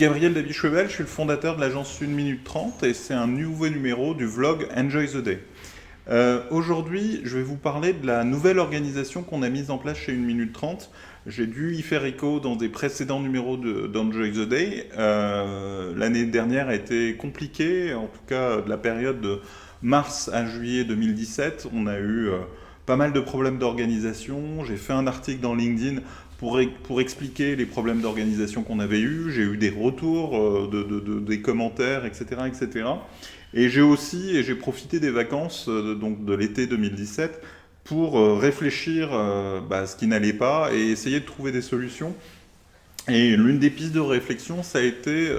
Gabriel David-Chevel, je suis le fondateur de l'agence 1 minute 30 et c'est un nouveau numéro du vlog Enjoy the Day. Aujourd'hui, je vais vous parler de la nouvelle organisation qu'on a mise en place chez 1 minute 30. J'ai dû y faire écho dans des précédents numéros d'Enjoy the Day. L'année dernière a été compliquée, en tout cas de la période de mars à juillet 2017. On a eu pas mal de problèmes d'organisation. J'ai fait un article dans LinkedIn pour expliquer les problèmes d'organisation qu'on avait eus. J'ai eu des retours, des commentaires, etc., etc. Et j'ai profité des vacances donc de l'été 2017 pour réfléchir à ce qui n'allait pas et essayer de trouver des solutions. Et l'une des pistes de réflexion, ça a été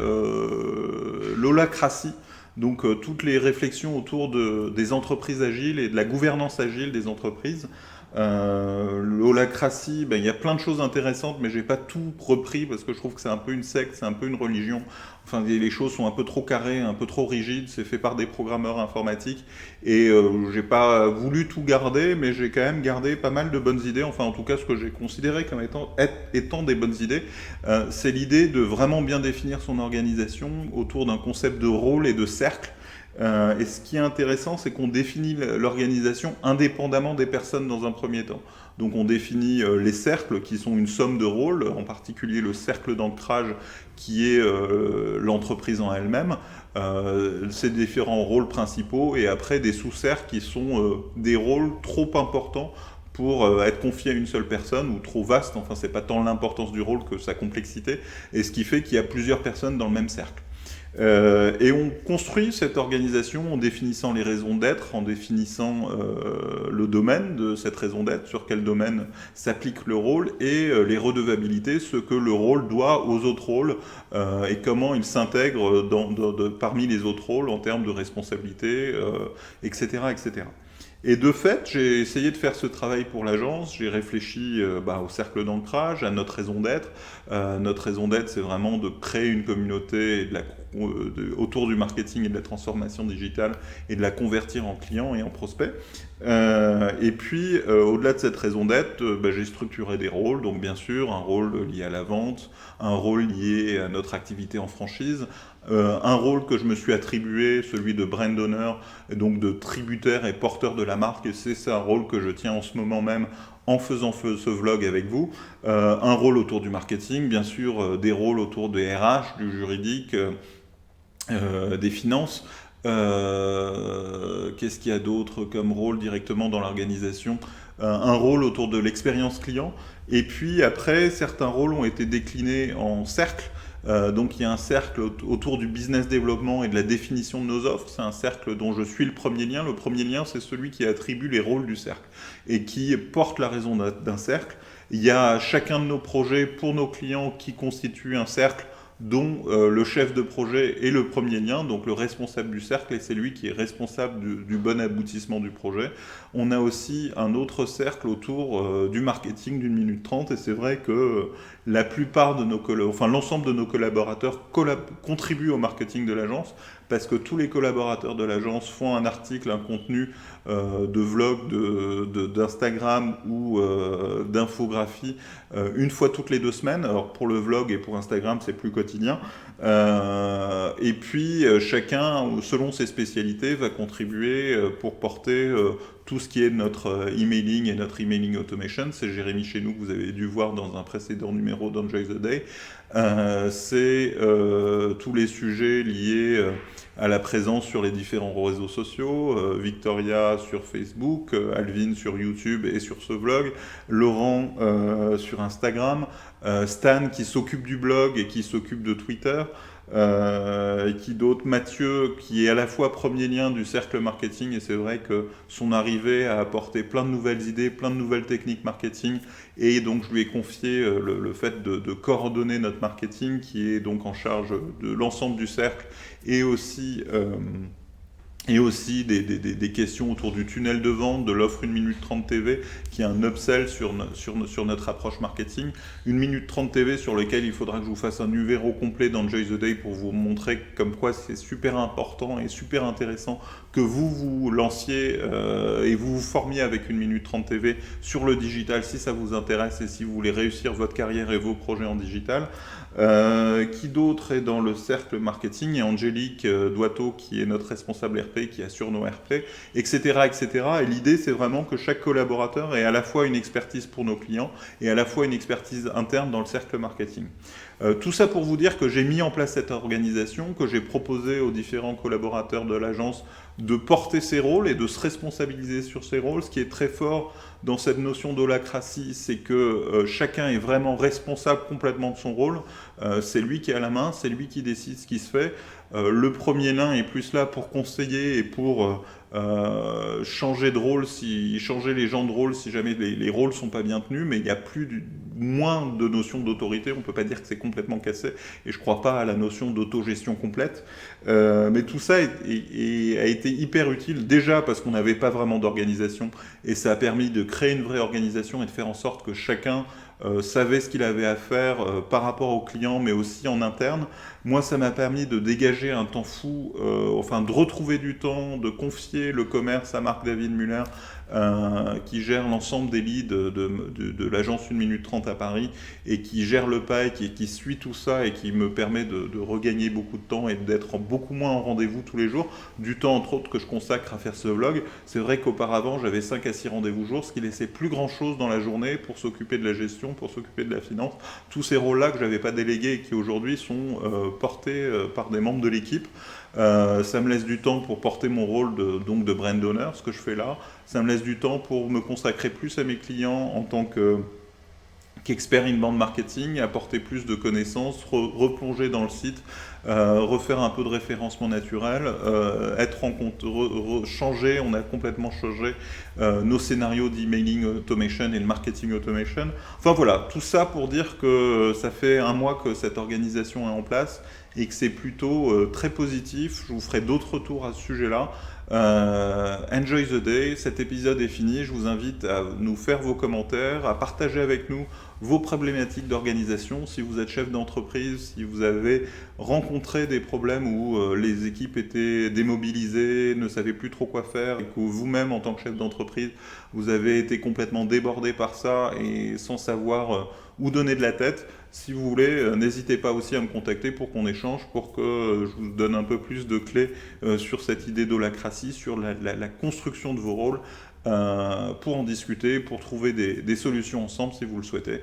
l'holacratie. Donc toutes les réflexions autour des entreprises agiles et de la gouvernance agile des entreprises. L'holacratie, il y a plein de choses intéressantes, mais j'ai pas tout repris parce que je trouve que c'est un peu une secte, c'est un peu une religion. Enfin, les choses sont un peu trop carrées, un peu trop rigides. C'est fait par des programmeurs informatiques et j'ai pas voulu tout garder, mais j'ai quand même gardé pas mal de bonnes idées. Enfin, en tout cas, ce que j'ai considéré comme étant des bonnes idées, c'est l'idée de vraiment bien définir son organisation autour d'un concept de rôle et de cercle. Et ce qui est intéressant, c'est qu'on définit l'organisation indépendamment des personnes dans un premier temps. Donc on définit les cercles qui sont une somme de rôles, en particulier le cercle d'ancrage qui est l'entreprise en elle-même, ses différents rôles principaux, et après des sous-cercles qui sont des rôles trop importants pour être confié à une seule personne ou trop vaste. Enfin, c'est pas tant l'importance du rôle que sa complexité, et ce qui fait qu'il y a plusieurs personnes dans le même cercle. Et on construit cette organisation en définissant les raisons d'être, en définissant le domaine de cette raison d'être, sur quel domaine s'applique le rôle, et les redevabilités, ce que le rôle doit aux autres rôles, et comment il s'intègre parmi les autres rôles en termes de responsabilité, etc., etc. Et de fait, j'ai essayé de faire ce travail pour l'agence, j'ai réfléchi au cercle d'ancrage, à notre raison d'être. Notre raison d'être, c'est vraiment de créer une communauté et autour du marketing et de la transformation digitale et de la convertir en clients et en prospects. Et puis, au-delà de cette raison d'être, j'ai structuré des rôles, donc bien sûr, un rôle lié à la vente, un rôle lié à notre activité en franchise, un rôle que je me suis attribué, celui de brand owner, et donc de tributaire et porteur de la marque, et c'est un rôle que je tiens en ce moment même en faisant ce vlog avec vous. Un rôle autour du marketing, bien sûr, des rôles autour des RH, du juridique, des finances. Qu'est-ce qu'il y a d'autre comme rôle directement dans l'organisation? Un rôle autour de l'expérience client. Et puis après, certains rôles ont été déclinés en cercles. Donc il y a un cercle autour du business développement et de la définition de nos offres. C'est un cercle dont je suis le premier lien. Le premier lien, c'est celui qui attribue les rôles du cercle et qui porte la raison d'un cercle. Il y a chacun de nos projets pour nos clients qui constitue un cercle dont le chef de projet est le premier lien, donc le responsable du cercle, et c'est lui qui est responsable du bon aboutissement du projet. On a aussi un autre cercle autour du marketing d'1 minute 30, et c'est vrai que la plupart de l'ensemble de nos collaborateurs contribuent au marketing de l'agence, parce que tous les collaborateurs de l'agence font un article, un contenu de vlog, d'Instagram ou d'infographie une fois toutes les 2 semaines. Alors pour le vlog et pour Instagram, c'est plus quotidien. Et puis chacun, selon ses spécialités, va contribuer pour porter tout ce qui est notre emailing et notre emailing automation. C'est Jérémy Chenou que vous avez dû voir dans un précédent numéro d'Enjoy the Day. C'est tous les sujets liés à la présence sur les différents réseaux sociaux, Victoria sur Facebook, Alvin sur YouTube et sur ce vlog, Laurent sur Instagram, Stan qui s'occupe du blog et qui s'occupe de Twitter, et qui d'autre, Mathieu qui est à la fois premier lien du cercle marketing, et c'est vrai que son arrivée a apporté plein de nouvelles idées, plein de nouvelles techniques marketing, et donc je lui ai confié le fait de coordonner notre marketing qui est donc en charge de l'ensemble du cercle et aussi et aussi des questions autour du tunnel de vente, de l'offre 1 minute 30 TV, qui est un upsell sur notre approche marketing. 1 minute 30 TV sur lequel il faudra que je vous fasse un numéro complet dans Enjoy the Day pour vous montrer comme quoi c'est super important et super intéressant que vous vous lanciez et vous vous formiez avec 1 minute 30 TV sur le digital si ça vous intéresse et si vous voulez réussir votre carrière et vos projets en digital. Qui d'autre est dans le cercle marketing? Il y a Angélique Doiteau qui est notre responsable RP, qui assure nos RP, etc. etc. Et l'idée, c'est vraiment que chaque collaborateur ait à la fois une expertise pour nos clients et à la fois une expertise interne dans le cercle marketing. Tout ça pour vous dire que j'ai mis en place cette organisation, que j'ai proposé aux différents collaborateurs de l'agence de porter ses rôles et de se responsabiliser sur ses rôles. Ce qui est très fort dans cette notion d'holacratie, c'est que chacun est vraiment responsable complètement de son rôle. C'est lui qui a la main, c'est lui qui décide ce qui se fait. Le premier nain est plus là pour conseiller et pour changer de rôle, changer les gens de rôle si jamais les rôles sont pas bien tenus, mais il y a moins de notion d'autorité. On peut pas dire que c'est complètement cassé, et je crois pas à la notion d'autogestion complète. Mais tout ça a été hyper utile, déjà parce qu'on n'avait pas vraiment d'organisation, et ça a permis de créer une vraie organisation et de faire en sorte que chacun savait ce qu'il avait à faire par rapport aux clients, mais aussi en interne. Moi, ça m'a permis de dégager un temps fou, de retrouver du temps, de confier le commerce à Marc-David Muller, qui gère l'ensemble des leads de l'agence 1 minute 30 à Paris, et qui gère le pipe, et qui suit tout ça, et qui me permet de regagner beaucoup de temps et d'être beaucoup moins en rendez-vous tous les jours. Du temps, entre autres, que je consacre à faire ce vlog. C'est vrai qu'auparavant, j'avais 5 à 6 rendez-vous jour, ce qui laissait plus grand-chose dans la journée pour s'occuper de la gestion, pour s'occuper de la finance. Tous ces rôles-là que je n'avais pas délégués et qui aujourd'hui sont portés par des membres de l'équipe. Ça me laisse du temps pour porter mon rôle de brand owner, ce que je fais là. Ça me laisse du temps pour me consacrer plus à mes clients en tant qu'expert inbound marketing, apporter plus de connaissances, replonger dans le site, refaire un peu de référencement naturel, être en compte, changer, on a complètement changé nos scénarios d'emailing automation et de marketing automation. Enfin voilà, tout ça pour dire que ça fait 1 mois que cette organisation est en place et que c'est plutôt très positif. Je vous ferai d'autres retours à ce sujet-là. Enjoy the day, cet épisode est fini. Je vous invite à nous faire vos commentaires, à partager avec nous vos problématiques d'organisation. Si vous êtes chef d'entreprise, si vous avez rencontré des problèmes où les équipes étaient démobilisées, ne savaient plus trop quoi faire, et que vous-même en tant que chef d'entreprise, vous avez été complètement débordé par ça et sans savoir où donner de la tête. Si vous voulez, n'hésitez pas aussi à me contacter pour qu'on échange, pour que je vous donne un peu plus de clés sur cette idée d'holacratie, sur la construction de vos rôles, pour en discuter, pour trouver des solutions ensemble si vous le souhaitez.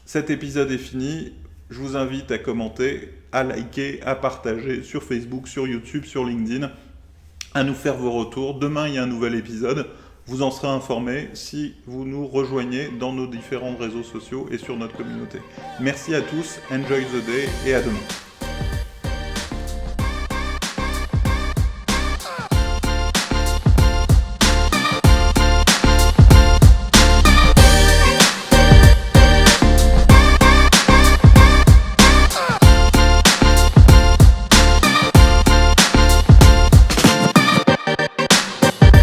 Cet épisode est fini. Je vous invite à commenter, à liker, à partager sur Facebook, sur YouTube, sur LinkedIn, à nous faire vos retours. Demain, il y a un nouvel épisode. Vous en serez informé si vous nous rejoignez dans nos différents réseaux sociaux et sur notre communauté. Merci à tous, enjoy the day et à demain.